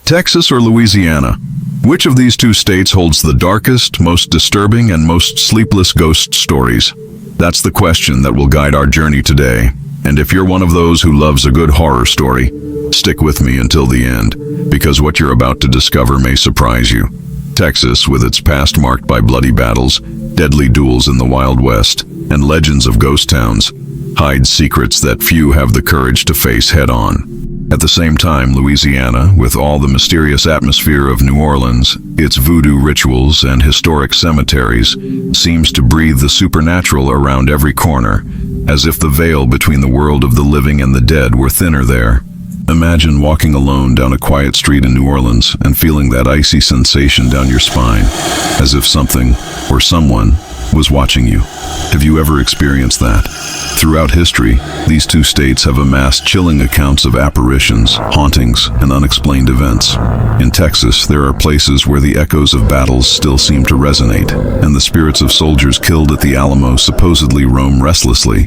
Texas or Louisiana? Which of these two states holds the darkest, most disturbing, and most sleepless ghost stories? That's the question that will guide our journey today. And if you're one of those who loves a good horror story, stick with me until the end, because what you're about to discover may surprise you. Texas, with its past marked by bloody battles, deadly duels in the Wild West, and legends of ghost towns, hides secrets that few have the courage to face head-on. At the same time, Louisiana, with all the mysterious atmosphere of New Orleans, its voodoo rituals and historic cemeteries, seems to breathe the supernatural around every corner, as if the veil between the world of the living and the dead were thinner there. Imagine walking alone down a quiet street in New Orleans and feeling that icy sensation down your spine, as if something or someone was watching you. Have you ever experienced that? Throughout history, these two states have amassed chilling accounts of apparitions, hauntings, and unexplained events. In Texas, there are places where the echoes of battles still seem to resonate, and the spirits of soldiers killed at the Alamo supposedly roam restlessly.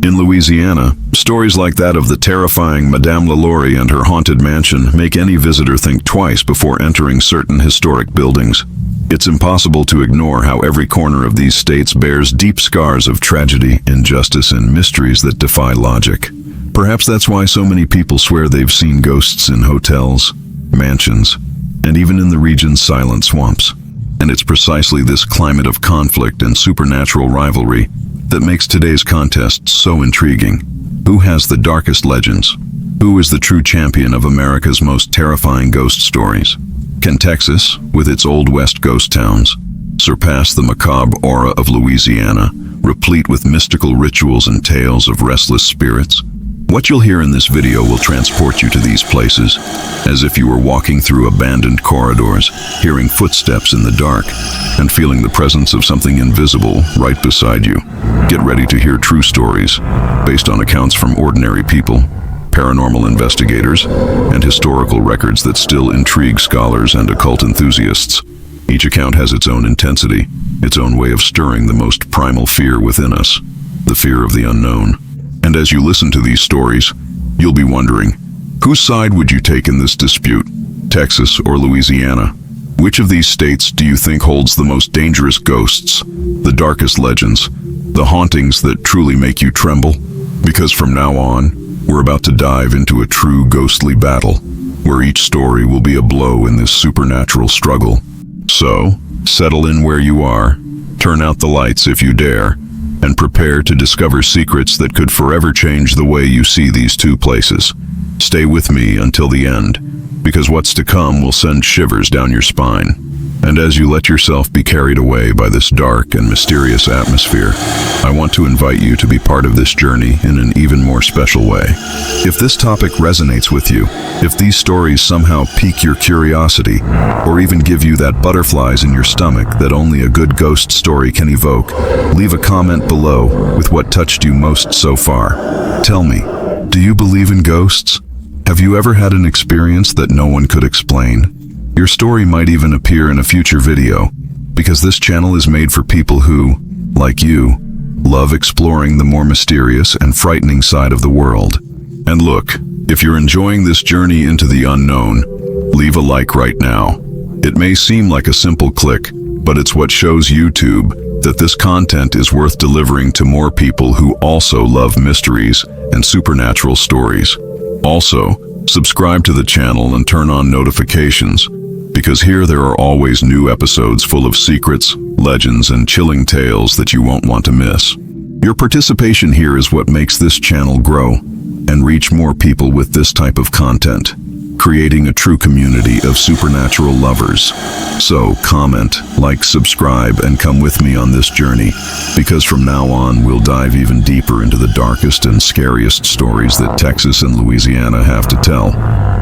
In Louisiana, stories like that of the terrifying Madame LaLaurie and her haunted mansion make any visitor think twice before entering certain historic buildings. It's impossible to ignore how every corner of these states bears deep scars of tragedy, injustice, and mysteries that defy logic. Perhaps that's why so many people swear they've seen ghosts in hotels, mansions, and even in the region's silent swamps. And it's precisely this climate of conflict and supernatural rivalry that makes today's contest so intriguing. Who has the darkest legends? Who is the true champion of America's most terrifying ghost stories? Can Texas, with its Old West ghost towns, surpass the macabre aura of Louisiana, replete with mystical rituals and tales of restless spirits? What you'll hear in this video will transport you to these places, as if you were walking through abandoned corridors, hearing footsteps in the dark, and feeling the presence of something invisible right beside you. Get ready to hear true stories, based on accounts from ordinary people, paranormal investigators, and historical records that still intrigue scholars and occult enthusiasts. Each account has its own intensity, its own way of stirring the most primal fear within us, the fear of the unknown. And as you listen to these stories, you'll be wondering, whose side would you take in this dispute, Texas or Louisiana? Which of these states do you think holds the most dangerous ghosts, the darkest legends, the hauntings that truly make you tremble? Because from now on, we're about to dive into a true ghostly battle, where each story will be a blow in this supernatural struggle. So, settle in where you are, turn out the lights if you dare, and prepare to discover secrets that could forever change the way you see these two places. Stay with me until the end, because what's to come will send shivers down your spine. And as you let yourself be carried away by this dark and mysterious atmosphere, I want to invite you to be part of this journey in an even more special way. If this topic resonates with you, if these stories somehow pique your curiosity, or even give you that butterflies in your stomach that only a good ghost story can evoke, leave a comment below with what touched you most so far. Tell me, do you believe in ghosts? Have you ever had an experience that no one could explain? Your story might even appear in a future video, because this channel is made for people who, like you, love exploring the more mysterious and frightening side of the world. And look, if you're enjoying this journey into the unknown, leave a like right now. It may seem like a simple click, but it's what shows YouTube that this content is worth delivering to more people who also love mysteries and supernatural stories. Also, subscribe to the channel and turn on notifications, because here there are always new episodes full of secrets, legends, and chilling tales that you won't want to miss. Your participation here is what makes this channel grow and reach more people with this type of content, creating a true community of supernatural lovers. So comment, like, subscribe, and come with me on this journey, because from now on we'll dive even deeper into the darkest and scariest stories that Texas and Louisiana have to tell.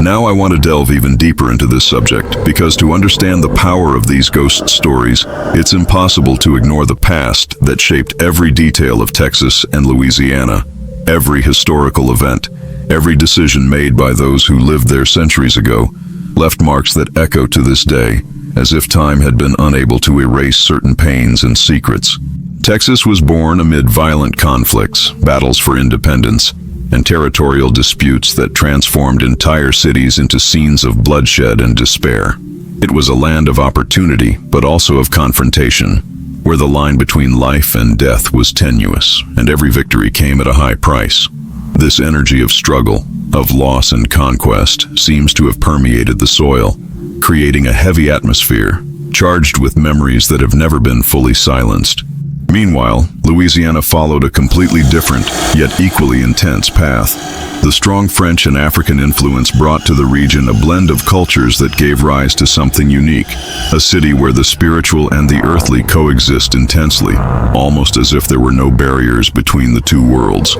Now I want to delve even deeper into this subject, because to understand the power of these ghost stories, it's impossible to ignore the past that shaped every detail of Texas and Louisiana, every historical event, every decision made by those who lived there centuries ago, left marks that echo to this day, as if time had been unable to erase certain pains and secrets. Texas was born amid violent conflicts, battles for independence, and territorial disputes that transformed entire cities into scenes of bloodshed and despair. It was a land of opportunity, but also of confrontation, where the line between life and death was tenuous, and every victory came at a high price. This energy of struggle, of loss and conquest, seems to have permeated the soil, creating a heavy atmosphere, charged with memories that have never been fully silenced. Meanwhile, Louisiana followed a completely different, yet equally intense path. The strong French and African influence brought to the region a blend of cultures that gave rise to something unique, a city where the spiritual and the earthly coexist intensely, almost as if there were no barriers between the two worlds.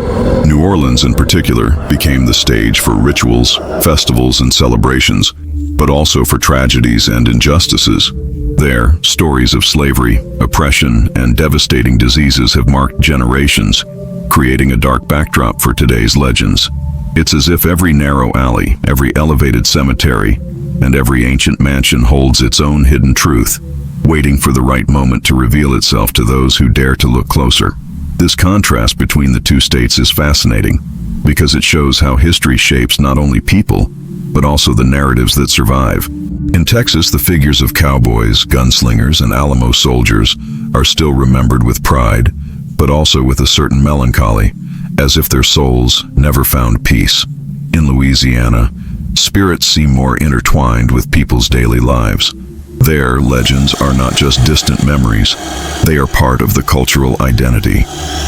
New Orleans, in particular, became the stage for rituals, festivals, and celebrations, but also for tragedies and injustices. There, stories of slavery, oppression, and devastating diseases have marked generations, creating a dark backdrop for today's legends. It's as if every narrow alley, every elevated cemetery, and every ancient mansion holds its own hidden truth, waiting for the right moment to reveal itself to those who dare to look closer. This contrast between the two states is fascinating, because it shows how history shapes not only people, but also the narratives that survive. In Texas, the figures of cowboys, gunslingers, and Alamo soldiers are still remembered with pride, but also with a certain melancholy, as if their souls never found peace. In Louisiana, spirits seem more intertwined with people's daily lives. Their legends are not just distant memories, they are part of the cultural identity.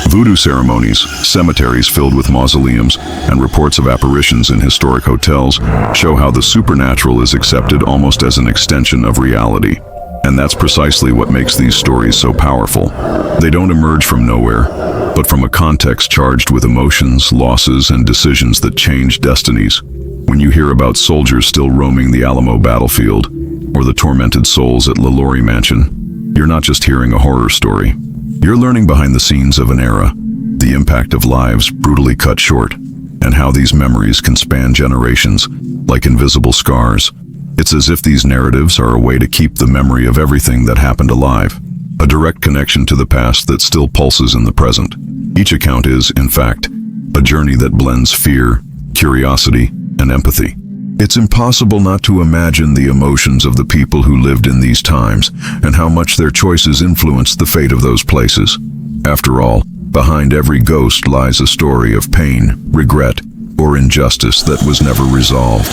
Voodoo ceremonies, cemeteries filled with mausoleums, and reports of apparitions in historic hotels show how the supernatural is accepted almost as an extension of reality. And that's precisely what makes these stories so powerful. They don't emerge from nowhere, but from a context charged with emotions, losses, and decisions that change destinies. When you hear about soldiers still roaming the Alamo battlefield, or the tormented souls at LaLaurie Mansion, you're not just hearing a horror story. You're learning behind the scenes of an era, the impact of lives brutally cut short, and how these memories can span generations, like invisible scars. It's as if these narratives are a way to keep the memory of everything that happened alive, a direct connection to the past that still pulses in the present. Each account is, in fact, a journey that blends fear, curiosity, and empathy. It's impossible not to imagine the emotions of the people who lived in these times and how much their choices influenced the fate of those places. After all, behind every ghost lies a story of pain, regret, or injustice that was never resolved.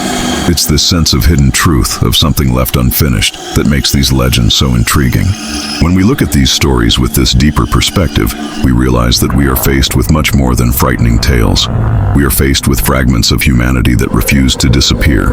It's this sense of hidden truth, of something left unfinished, that makes these legends so intriguing. When we look at these stories with this deeper perspective, we realize that we are faced with much more than frightening tales. We are faced with fragments of humanity that refuse to disappear,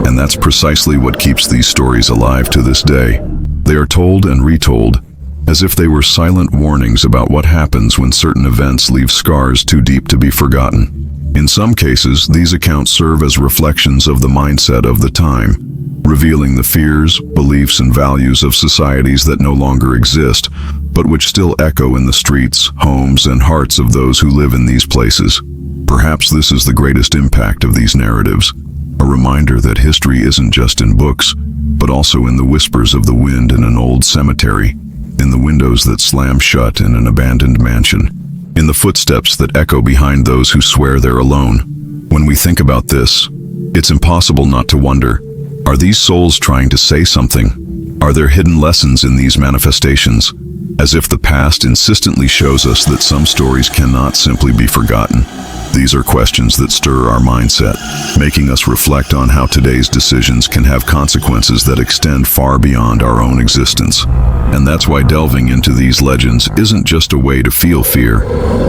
and that's precisely what keeps these stories alive to this day. They are told and retold, as if they were silent warnings about what happens when certain events leave scars too deep to be forgotten. In some cases, these accounts serve as reflections of the mindset of the time, revealing the fears, beliefs, and values of societies that no longer exist, but which still echo in the streets, homes, and hearts of those who live in these places. Perhaps this is the greatest impact of these narratives, a reminder that history isn't just in books, but also in the whispers of the wind in an old cemetery, in the windows that slam shut in an abandoned mansion, in the footsteps that echo behind those who swear they're alone. When we think about this, it's impossible not to wonder, are these souls trying to say something? Are there hidden lessons in these manifestations? As if the past insistently shows us that some stories cannot simply be forgotten. These are questions that stir our mindset, making us reflect on how today's decisions can have consequences that extend far beyond our own existence. And that's why delving into these legends isn't just a way to feel fear,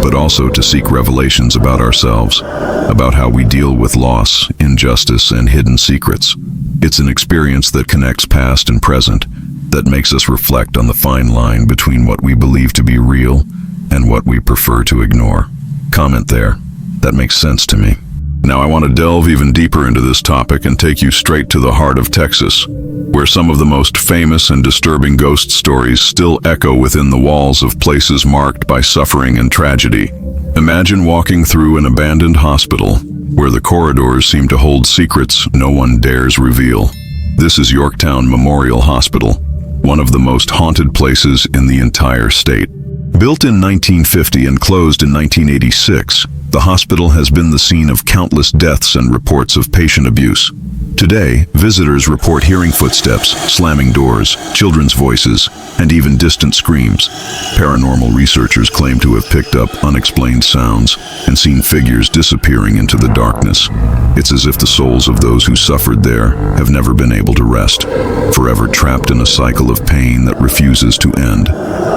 but also to seek revelations about ourselves, about how we deal with loss, injustice, and hidden secrets. It's an experience that connects past and present, that makes us reflect on the fine line between what we believe to be real and what we prefer to ignore. Comment there. That makes sense to me. Now I want to delve even deeper into this topic and take you straight to the heart of Texas, where some of the most famous and disturbing ghost stories still echo within the walls of places marked by suffering and tragedy. Imagine walking through an abandoned hospital, where the corridors seem to hold secrets no one dares reveal. This is Yorktown Memorial Hospital, one of the most haunted places in the entire state. Built in 1950 and closed in 1986, The hospital has been the scene of countless deaths and reports of patient abuse. Today, visitors report hearing footsteps, slamming doors, children's voices, and even distant screams. Paranormal researchers claim to have picked up unexplained sounds and seen figures disappearing into the darkness. It's as if the souls of those who suffered there have never been able to rest, forever trapped in a cycle of pain that refuses to end.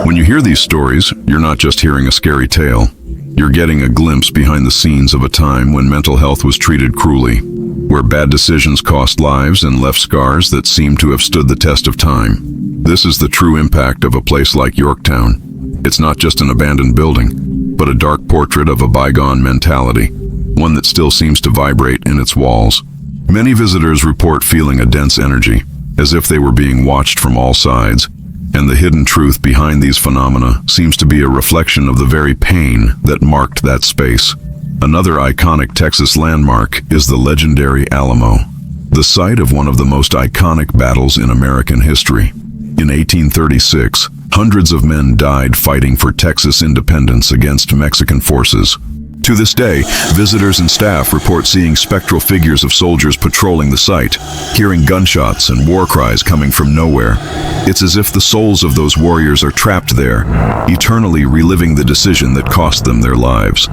When you hear these stories, you're not just hearing a scary tale. You're getting a glimpse behind the scenes of a time when mental health was treated cruelly, where bad decisions cost lives and left scars that seem to have stood the test of time. This is the true impact of a place like Yorktown. It's not just an abandoned building, but a dark portrait of a bygone mentality, one that still seems to vibrate in its walls. Many visitors report feeling a dense energy, as if they were being watched from all sides, and the hidden truth behind these phenomena seems to be a reflection of the very pain that marked that space. Another iconic Texas landmark is the legendary Alamo, the site of one of the most iconic battles in American history. In 1836, hundreds of men died fighting for Texas independence against Mexican forces. To this day, visitors and staff report seeing spectral figures of soldiers patrolling the site, hearing gunshots and war cries coming from nowhere. It's as if the souls of those warriors are trapped there, eternally reliving the decision that cost them their lives.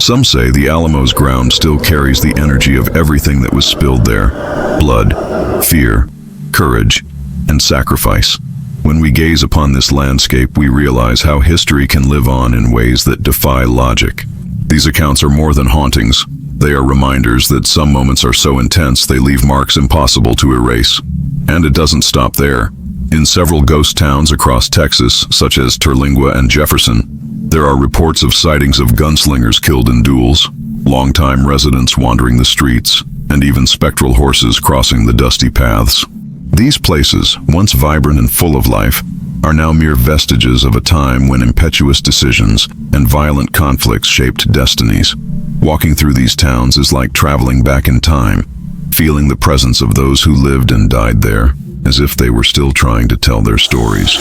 Some say the Alamo's ground still carries the energy of everything that was spilled there: blood, fear, courage, and sacrifice. When we gaze upon this landscape, we realize how history can live on in ways that defy logic. These accounts are more than hauntings. They are reminders that some moments are so intense they leave marks impossible to erase. And it doesn't stop there. In several ghost towns across Texas, such as Terlingua and Jefferson, there are reports of sightings of gunslingers killed in duels, longtime residents wandering the streets, and even spectral horses crossing the dusty paths. These places, once vibrant and full of life, are now mere vestiges of a time when impetuous decisions and violent conflicts shaped destinies. Walking through these towns is like traveling back in time, feeling the presence of those who lived and died there, as if they were still trying to tell their stories.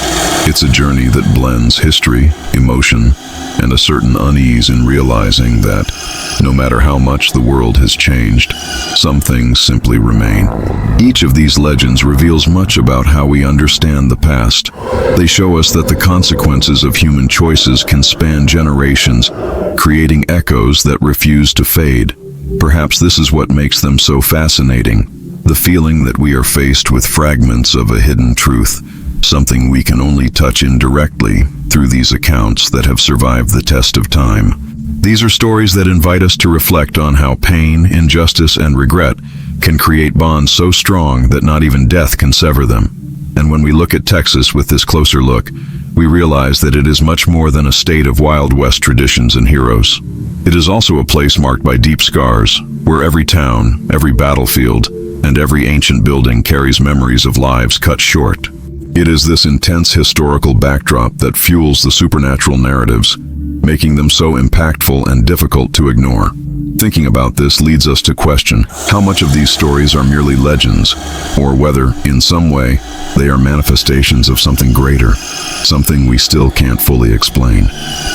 It's a journey that blends history, emotion, and a certain unease in realizing that, no matter how much the world has changed, some things simply remain. Each of these legends reveals much about how we understand the past. They show us that the consequences of human choices can span generations, creating echoes that refuse to fade. Perhaps this is what makes them so fascinating, the feeling that we are faced with fragments of a hidden truth, something we can only touch indirectly through these accounts that have survived the test of time. These are stories that invite us to reflect on how pain, injustice, and regret can create bonds so strong that not even death can sever them. And when we look at Texas with this closer look, we realize that it is much more than a state of Wild West traditions and heroes. It is also a place marked by deep scars, where every town, every battlefield, and every ancient building carries memories of lives cut short. It is this intense historical backdrop that fuels the supernatural narratives, making them so impactful and difficult to ignore. Thinking about this leads us to question how much of these stories are merely legends, or whether, in some way, they are manifestations of something greater, something we still can't fully explain.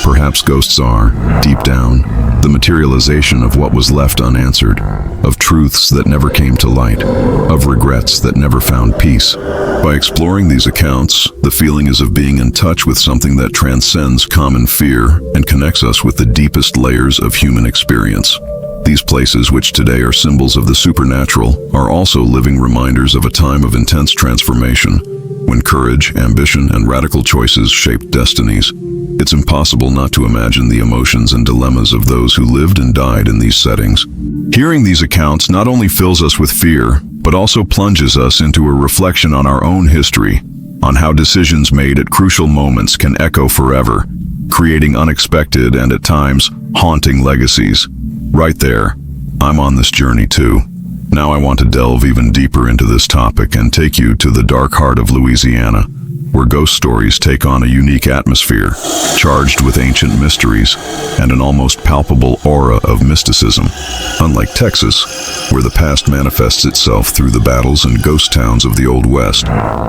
Perhaps ghosts are, deep down, the materialization of what was left unanswered, of truths that never came to light, of regrets that never found peace. By exploring these accounts, the feeling is of being in touch with something that transcends common fear and connects us with the deepest layers of human experience. These places, which today are symbols of the supernatural, are also living reminders of a time of intense transformation, when courage, ambition, and radical choices shaped destinies. It's impossible not to imagine the emotions and dilemmas of those who lived and died in these settings. Hearing these accounts not only fills us with fear, but also plunges us into a reflection on our own history, on how decisions made at crucial moments can echo forever, creating unexpected and at times haunting legacies. Right there, I'm on this journey too. Now I want to delve even deeper into this topic and take you to the dark heart of Louisiana, where ghost stories take on a unique atmosphere, charged with ancient mysteries and an almost palpable aura of mysticism. Unlike Texas, where the past manifests itself through the battles and ghost towns of the Old West,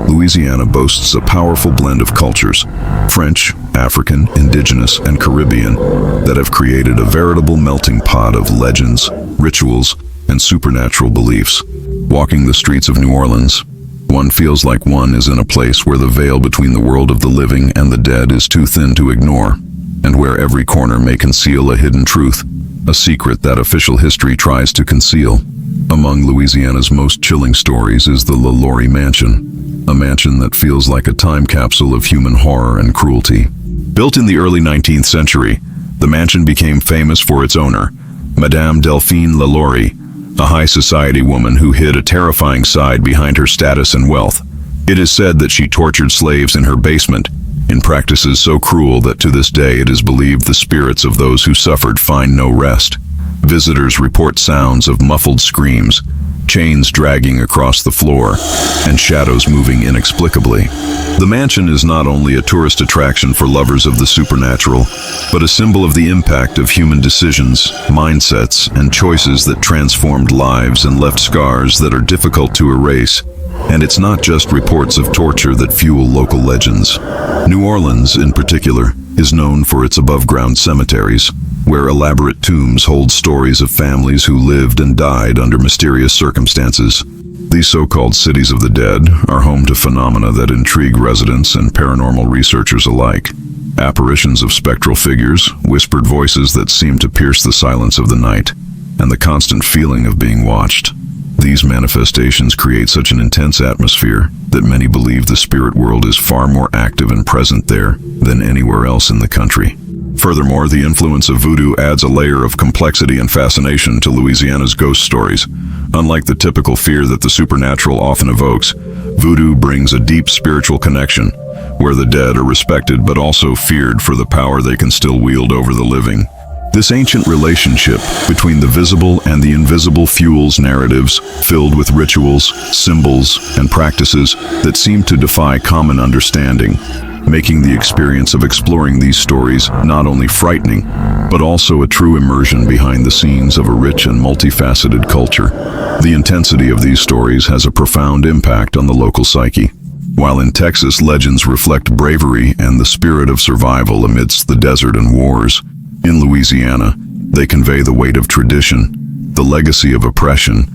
Louisiana boasts a powerful blend of cultures, French, African, indigenous, and Caribbean, that have created a veritable melting pot of legends, rituals, and supernatural beliefs. Walking the streets of New Orleans, one feels like one is in a place where the veil between the world of the living and the dead is too thin to ignore, and where every corner may conceal a hidden truth, a secret that official history tries to conceal. Among Louisiana's most chilling stories is the LaLaurie Mansion, a mansion that feels like a time capsule of human horror and cruelty. Built in the early 19th century, the mansion became famous for its owner, Madame Delphine LaLaurie, a high society woman who hid a terrifying side behind her status and wealth. It is said that she tortured slaves in her basement, in practices so cruel that to this day it is believed the spirits of those who suffered find no rest. Visitors report sounds of muffled screams, chains dragging across the floor, and shadows moving inexplicably. The mansion is not only a tourist attraction for lovers of the supernatural, but a symbol of the impact of human decisions, mindsets, and choices that transformed lives and left scars that are difficult to erase. And it's not just reports of torture that fuel local legends. New Orleans, in particular, is known for its above-ground cemeteries, where elaborate tombs hold stories of families who lived and died under mysterious circumstances. These so-called cities of the dead are home to phenomena that intrigue residents and paranormal researchers alike. Apparitions of spectral figures, whispered voices that seem to pierce the silence of the night, and the constant feeling of being watched. These manifestations create such an intense atmosphere that many believe the spirit world is far more active and present there than anywhere else in the country. Furthermore, the influence of voodoo adds a layer of complexity and fascination to Louisiana's ghost stories. Unlike the typical fear that the supernatural often evokes, voodoo brings a deep spiritual connection, where the dead are respected but also feared for the power they can still wield over the living. This ancient relationship between the visible and the invisible fuels narratives filled with rituals, symbols, and practices that seem to defy common understanding, making the experience of exploring these stories not only frightening, but also a true immersion behind the scenes of a rich and multifaceted culture. The intensity of these stories has a profound impact on the local psyche. While in Texas, legends reflect bravery and the spirit of survival amidst the desert and wars, in Louisiana, they convey the weight of tradition, the legacy of oppression,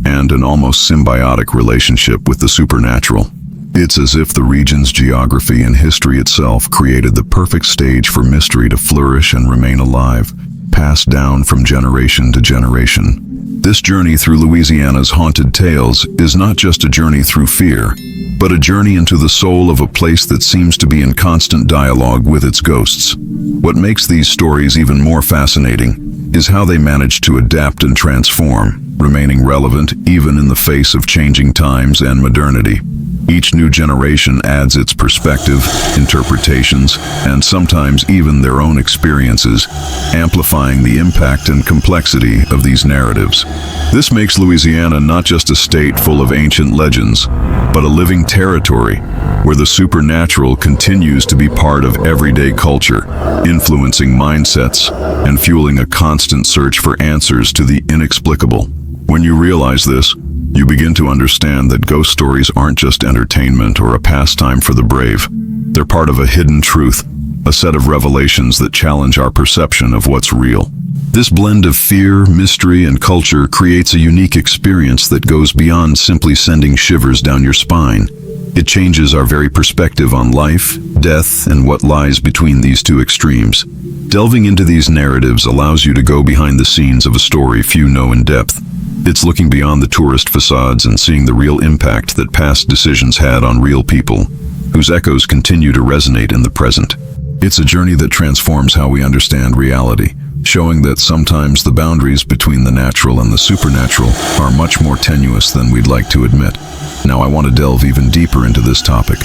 and an almost symbiotic relationship with the supernatural. It's as if the region's geography and history itself created the perfect stage for mystery to flourish and remain alive, passed down from generation to generation. This journey through Louisiana's haunted tales is not just a journey through fear, but a journey into the soul of a place that seems to be in constant dialogue with its ghosts. What makes these stories even more fascinating is how they manage to adapt and transform, remaining relevant even in the face of changing times and modernity. Each new generation adds its perspective, interpretations, and sometimes even their own experiences, amplifying the impact and complexity of these narratives. This makes Louisiana not just a state full of ancient legends, but a living territory where the supernatural continues to be part of everyday culture, influencing mindsets and fueling a constant search for answers to the inexplicable. When you realize this, you begin to understand that ghost stories aren't just entertainment or a pastime for the brave. They're part of a hidden truth, a set of revelations that challenge our perception of what's real. This blend of fear, mystery, and culture creates a unique experience that goes beyond simply sending shivers down your spine. It changes our very perspective on life, death, and what lies between these two extremes. Delving into these narratives allows you to go behind the scenes of a story few know in depth. It's looking beyond the tourist facades and seeing the real impact that past decisions had on real people, whose echoes continue to resonate in the present. It's a journey that transforms how we understand reality, showing that sometimes the boundaries between the natural and the supernatural are much more tenuous than we'd like to admit. Now I want to delve even deeper into this topic,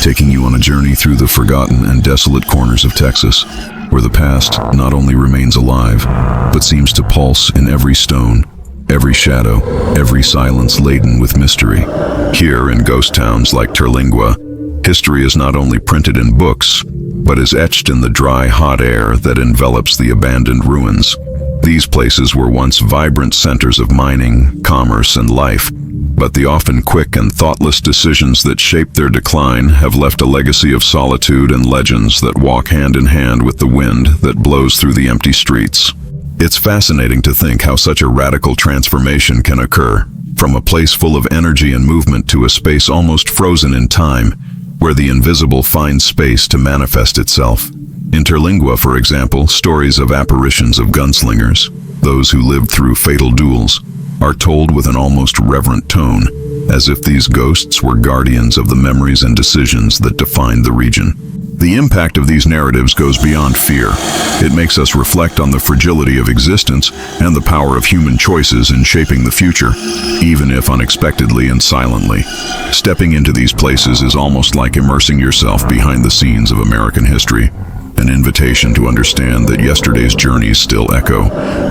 taking you on a journey through the forgotten and desolate corners of Texas, where the past not only remains alive, but seems to pulse in every stone, every shadow, every silence laden with mystery. Here in ghost towns like Terlingua, History is not only printed in books, but is etched in the dry, hot air that envelops the abandoned ruins. These places were once vibrant centers of mining, commerce, and life, but the often quick and thoughtless decisions that shaped their decline have left a legacy of solitude and legends that walk hand in hand with the wind that blows through the empty streets. It's fascinating to think how such a radical transformation can occur, from a place full of energy and movement to a space almost frozen in time, where the invisible finds space to manifest itself. Interlingua, for example, stories of apparitions of gunslingers, those who lived through fatal duels, are told with an almost reverent tone, as if these ghosts were guardians of the memories and decisions that defined the region. The impact of these narratives goes beyond fear. It makes us reflect on the fragility of existence and the power of human choices in shaping the future, even if unexpectedly and silently. Stepping into these places is almost like immersing yourself behind the scenes of American history, an invitation to understand that yesterday's journeys still echo,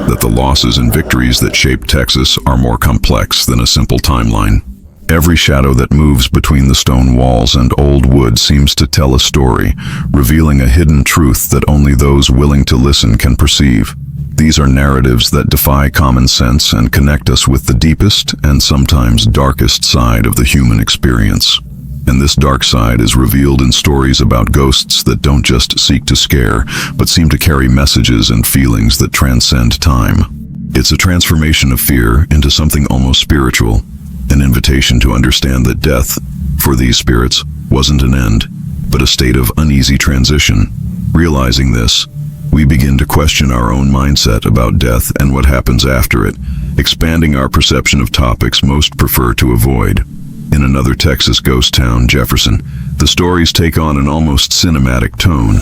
that the losses and victories that shaped Texas are more complex than a simple timeline. Every shadow that moves between the stone walls and old wood seems to tell a story, revealing a hidden truth that only those willing to listen can perceive. These are narratives that defy common sense and connect us with the deepest and sometimes darkest side of the human experience. And this dark side is revealed in stories about ghosts that don't just seek to scare, but seem to carry messages and feelings that transcend time. It's a transformation of fear into something almost spiritual, an invitation to understand that death, for these spirits, wasn't an end, but a state of uneasy transition. Realizing this, we begin to question our own mindset about death and what happens after it, expanding our perception of topics most prefer to avoid. In another Texas ghost town, Jefferson, the stories take on an almost cinematic tone.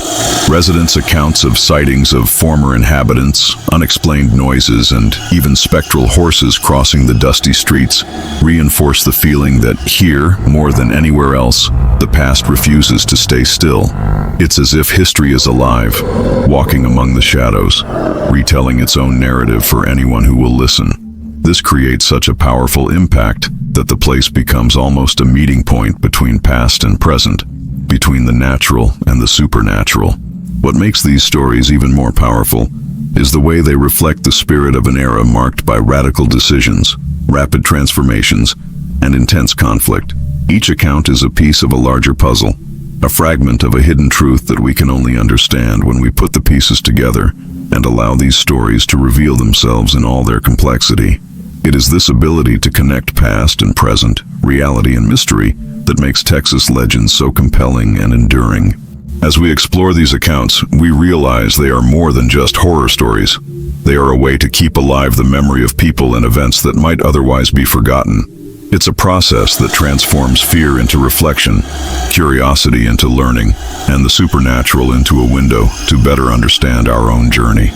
Residents' accounts of sightings of former inhabitants, unexplained noises, and even spectral horses crossing the dusty streets reinforce the feeling that here, more than anywhere else, the past refuses to stay still. It's as if history is alive, walking among the shadows, retelling its own narrative for anyone who will listen. This creates such a powerful impact that the place becomes almost a meeting point between past and present, between the natural and the supernatural. What makes these stories even more powerful is the way they reflect the spirit of an era marked by radical decisions, rapid transformations, and intense conflict. Each account is a piece of a larger puzzle, a fragment of a hidden truth that we can only understand when we put the pieces together and allow these stories to reveal themselves in all their complexity. It is this ability to connect past and present, reality and mystery, that makes Texas legends so compelling and enduring. As we explore these accounts, we realize they are more than just horror stories. They are a way to keep alive the memory of people and events that might otherwise be forgotten. It's a process that transforms fear into reflection, curiosity into learning, and the supernatural into a window to better understand our own journey.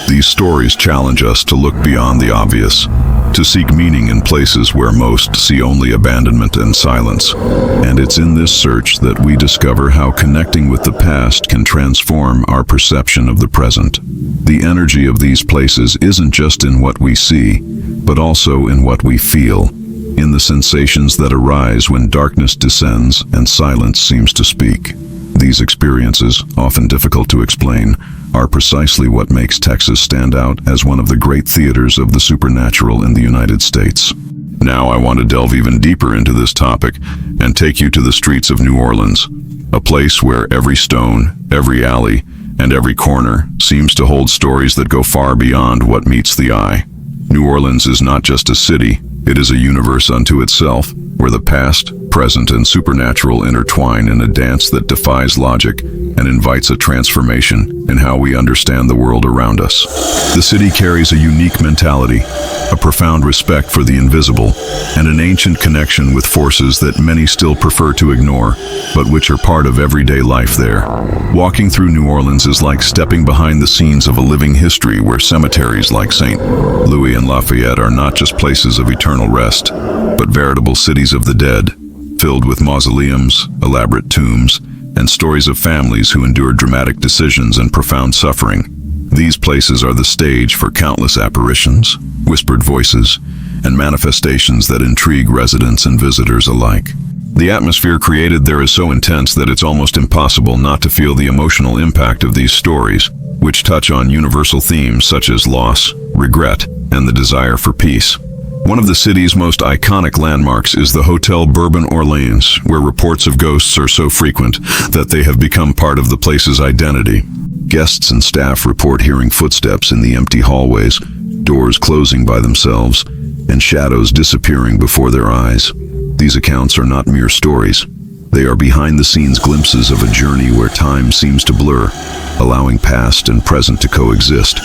These stories challenge us to look beyond the obvious, to seek meaning in places where most see only abandonment and silence. And it's in this search that we discover how connecting with the past can transform our perception of the present. The energy of these places isn't just in what we see, but also in what we feel, in the sensations that arise when darkness descends and silence seems to speak. These experiences, often difficult to explain, are precisely what makes Texas stand out as one of the great theaters of the supernatural in the United States. Now I want to delve even deeper into this topic and take you to the streets of New Orleans, a place where every stone, every alley, and every corner seems to hold stories that go far beyond what meets the eye. New Orleans is not just a city, it is a universe unto itself, where the past, present, and supernatural intertwine in a dance that defies logic and invites a transformation in how we understand the world around us. The city carries a unique mentality, a profound respect for the invisible, and an ancient connection with forces that many still prefer to ignore, but which are part of everyday life there. Walking through New Orleans is like stepping behind the scenes of a living history where cemeteries like St. Louis and Lafayette are not just places of eternal rest, but veritable cities of the dead, filled with mausoleums, elaborate tombs, and stories of families who endured dramatic decisions and profound suffering. These places are the stage for countless apparitions, whispered voices, and manifestations that intrigue residents and visitors alike. The atmosphere created there is so intense that it's almost impossible not to feel the emotional impact of these stories, which touch on universal themes such as loss, regret, and the desire for peace. One of the city's most iconic landmarks is the Hotel Bourbon Orleans, where reports of ghosts are so frequent that they have become part of the place's identity. Guests and staff report hearing footsteps in the empty hallways, doors closing by themselves, and shadows disappearing before their eyes. These accounts are not mere stories. They are behind-the-scenes glimpses of a journey where time seems to blur, allowing past and present to coexist.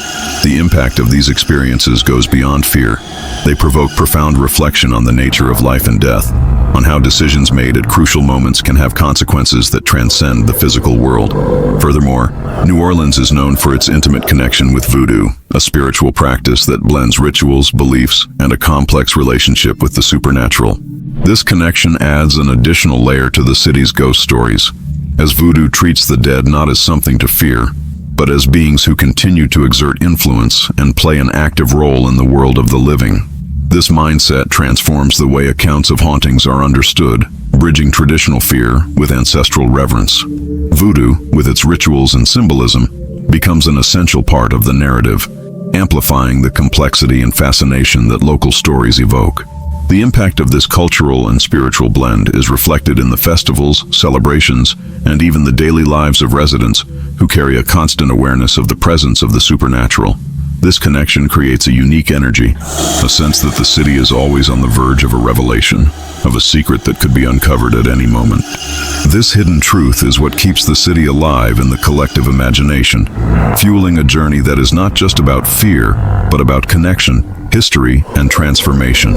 The impact of these experiences goes beyond fear. They provoke profound reflection on the nature of life and death, on how decisions made at crucial moments can have consequences that transcend the physical world. Furthermore, New Orleans is known for its intimate connection with voodoo, a spiritual practice that blends rituals, beliefs, and a complex relationship with the supernatural. This connection adds an additional layer to the city's ghost stories, as voodoo treats the dead not as something to fear, but as beings who continue to exert influence and play an active role in the world of the living. This mindset transforms the way accounts of hauntings are understood, bridging traditional fear with ancestral reverence. Voodoo, with its rituals and symbolism, becomes an essential part of the narrative, amplifying the complexity and fascination that local stories evoke. The impact of this cultural and spiritual blend is reflected in the festivals, celebrations, and even the daily lives of residents who carry a constant awareness of the presence of the supernatural. This connection creates a unique energy, a sense that the city is always on the verge of a revelation, of a secret that could be uncovered at any moment. This hidden truth is what keeps the city alive in the collective imagination, fueling a journey that is not just about fear, but about connection, history, and transformation.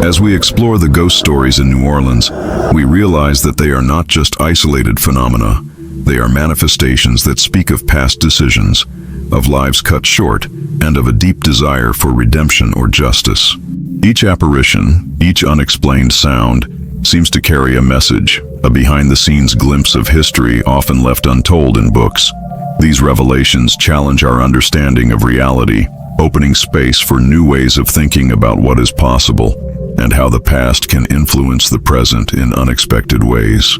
As we explore the ghost stories in New Orleans, we realize that they are not just isolated phenomena. They are manifestations that speak of past decisions, of lives cut short, and of a deep desire for redemption or justice. Each apparition, each unexplained sound, seems to carry a message, a behind-the-scenes glimpse of history often left untold in books. These revelations challenge our understanding of reality, opening space for new ways of thinking about what is possible and how the past can influence the present in unexpected ways.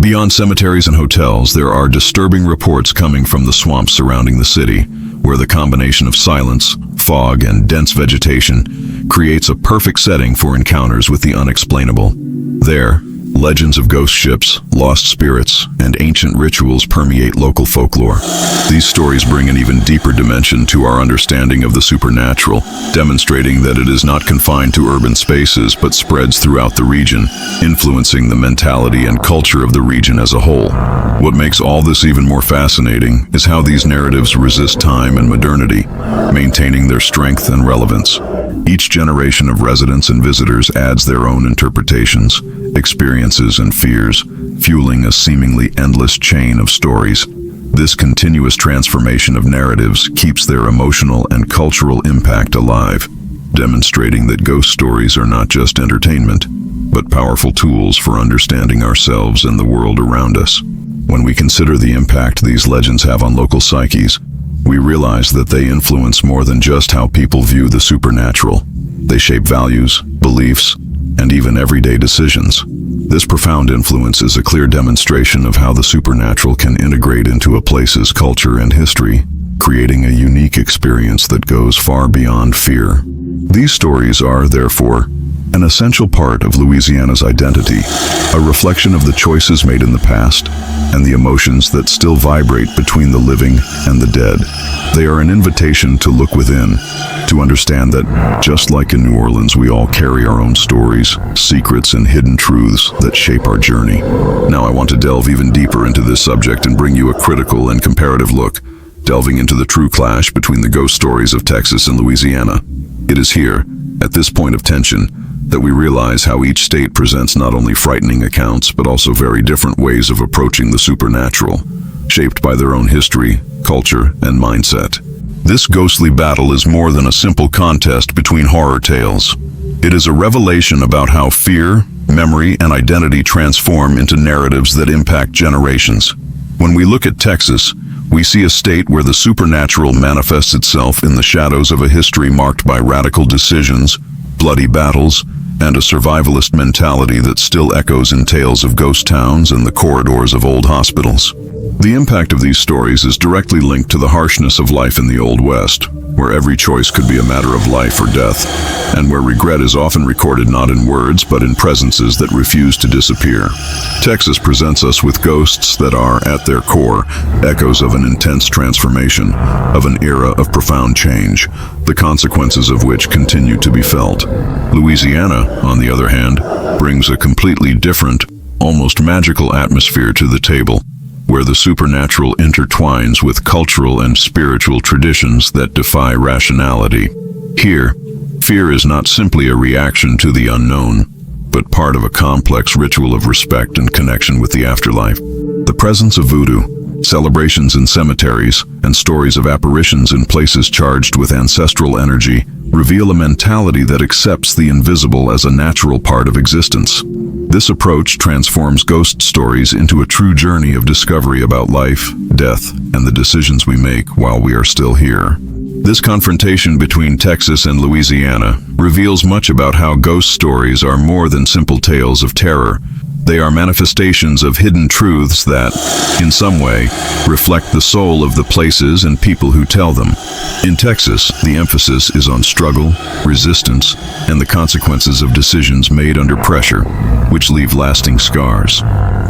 Beyond cemeteries and hotels, there are disturbing reports coming from the swamps surrounding the city, where the combination of silence, fog, and dense vegetation creates a perfect setting for encounters with the unexplainable. There, legends of ghost ships, lost spirits, and ancient rituals permeate local folklore. These stories bring an even deeper dimension to our understanding of the supernatural, demonstrating that it is not confined to urban spaces but spreads throughout the region, influencing the mentality and culture of the region as a whole. What makes all this even more fascinating is how these narratives resist time and modernity, maintaining their strength and relevance. Each generation of residents and visitors adds their own interpretations, experiences, and fears, fueling a seemingly endless chain of stories. This continuous transformation of narratives keeps their emotional and cultural impact alive, demonstrating that ghost stories are not just entertainment, but powerful tools for understanding ourselves and the world around us. When we consider the impact these legends have on local psyches, we realize that they influence more than just how people view the supernatural. They shape values, beliefs, and even everyday decisions. This profound influence is a clear demonstration of how the supernatural can integrate into a place's culture and history, creating a unique experience that goes far beyond fear. These stories are, therefore, an essential part of Louisiana's identity, a reflection of the choices made in the past and the emotions that still vibrate between the living and the dead. They are an invitation to look within, to understand that, just like in New Orleans, we all carry our own stories, secrets, and hidden truths that shape our journey. Now I want to delve even deeper into this subject and bring you a critical and comparative look, delving into the true clash between the ghost stories of Texas and Louisiana. It is here, at this point of tension, that we realize how each state presents not only frightening accounts, but also very different ways of approaching the supernatural, shaped by their own history, culture, and mindset. This ghostly battle is more than a simple contest between horror tales. It is a revelation about how fear, memory, and identity transform into narratives that impact generations. When we look at Texas, we see a state where the supernatural manifests itself in the shadows of a history marked by radical decisions, bloody battles, and a survivalist mentality that still echoes in tales of ghost towns and the corridors of old hospitals. The impact of these stories is directly linked to the harshness of life in the Old West, where every choice could be a matter of life or death, and where regret is often recorded not in words but in presences that refuse to disappear. Texas presents us with ghosts that are, at their core, echoes of an intense transformation, of an era of profound change, the consequences of which continue to be felt. Louisiana, on the other hand, brings a completely different, almost magical atmosphere to the table, where the supernatural intertwines with cultural and spiritual traditions that defy rationality. Here, fear is not simply a reaction to the unknown, but part of a complex ritual of respect and connection with the afterlife. The presence of voodoo, celebrations in cemeteries, and stories of apparitions in places charged with ancestral energy reveal a mentality that accepts the invisible as a natural part of existence. This approach transforms ghost stories into a true journey of discovery about life, death, and the decisions we make while we are still here. This confrontation between Texas and Louisiana reveals much about how ghost stories are more than simple tales of terror. They are manifestations of hidden truths that, in some way, reflect the soul of the places and people who tell them. In Texas, the emphasis is on struggle, resistance, and the consequences of decisions made under pressure, which leave lasting scars.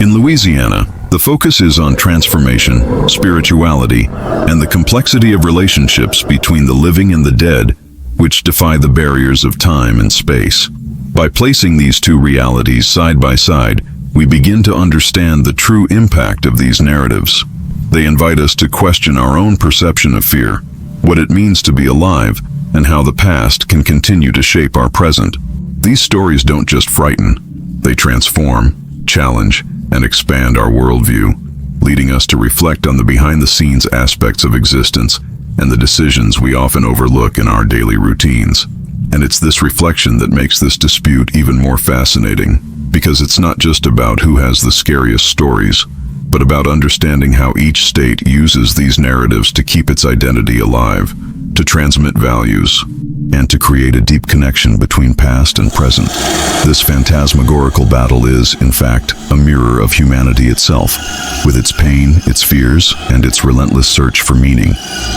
In Louisiana, the focus is on transformation, spirituality, and the complexity of relationships between the living and the dead, which defy the barriers of time and space. By placing these two realities side by side, we begin to understand the true impact of these narratives. They invite us to question our own perception of fear, what it means to be alive, and how the past can continue to shape our present. These stories don't just frighten, they transform, challenge, and expand our worldview, leading us to reflect on the behind-the-scenes aspects of existence and the decisions we often overlook in our daily routines. And it's this reflection that makes this dispute even more fascinating, because it's not just about who has the scariest stories, but about understanding how each state uses these narratives to keep its identity alive, to transmit values, and to create a deep connection between past and present. This phantasmagorical battle is, in fact, a mirror of humanity itself, with its pain, its fears, and its relentless search for meaning.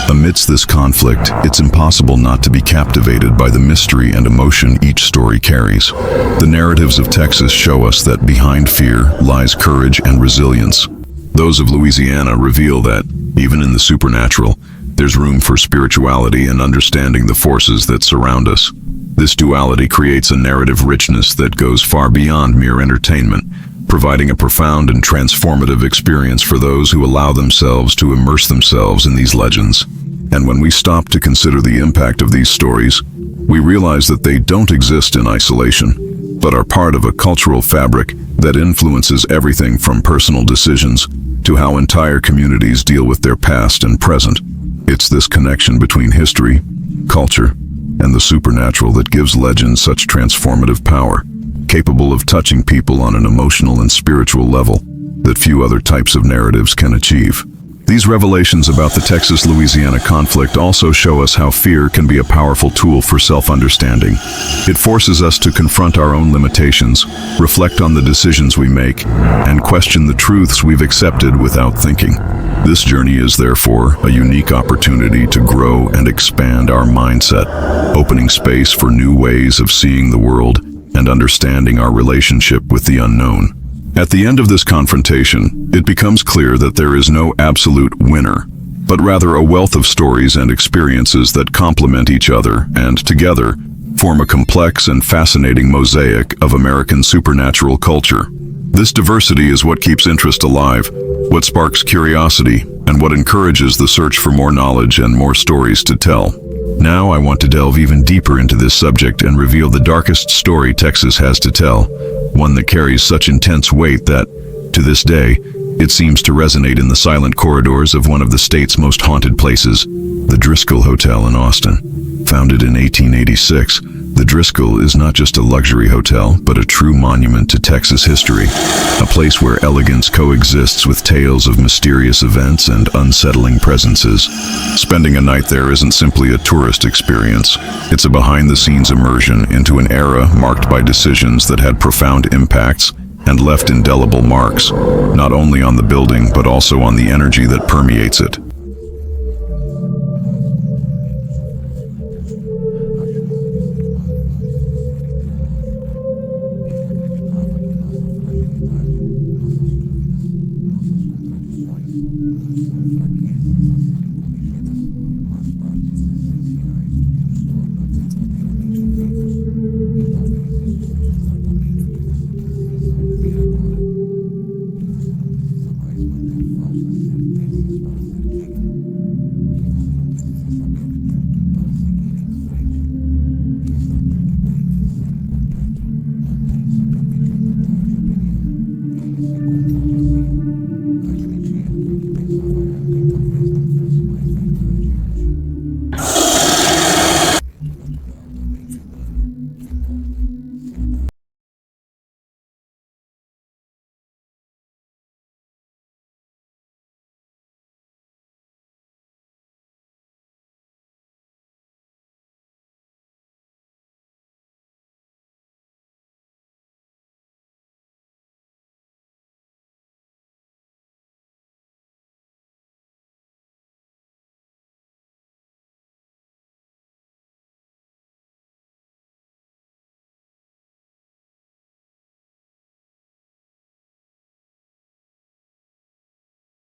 Amidst this conflict, it's impossible not to be captivated by the mystery and emotion each story carries. The narratives of Texas show us that behind fear lies courage and resilience. Those of Louisiana reveal that, even in the supernatural, there's room for spirituality and understanding the forces that surround us. This duality creates a narrative richness that goes far beyond mere entertainment, providing a profound and transformative experience for those who allow themselves to immerse themselves in these legends. And when we stop to consider the impact of these stories, we realize that they don't exist in isolation, but are part of a cultural fabric that influences everything from personal decisions to how entire communities deal with their past and present. It's this connection between history, culture, and the supernatural that gives legends such transformative power, capable of touching people on an emotional and spiritual level that few other types of narratives can achieve. These revelations about the Texas-Louisiana conflict also show us how fear can be a powerful tool for self-understanding. It forces us to confront our own limitations, reflect on the decisions we make, and question the truths we've accepted without thinking. This journey is therefore a unique opportunity to grow and expand our mindset, opening space for new ways of seeing the world and understanding our relationship with the unknown. At the end of this confrontation, it becomes clear that there is no absolute winner, but rather a wealth of stories and experiences that complement each other and, together, form a complex and fascinating mosaic of American supernatural culture. This diversity is what keeps interest alive, what sparks curiosity, and what encourages the search for more knowledge and more stories to tell. Now I want to delve even deeper into this subject and reveal the darkest story Texas has to tell, one that carries such intense weight that, to this day, it seems to resonate in the silent corridors of one of the state's most haunted places, the Driscoll Hotel in Austin. Founded in 1886, The Driscoll is not just a luxury hotel, but a true monument to Texas history, a place where elegance coexists with tales of mysterious events and unsettling presences. Spending a night there isn't simply a tourist experience. It's a behind-the-scenes immersion into an era marked by decisions that had profound impacts and left indelible marks, not only on the building, but also on the energy that permeates it.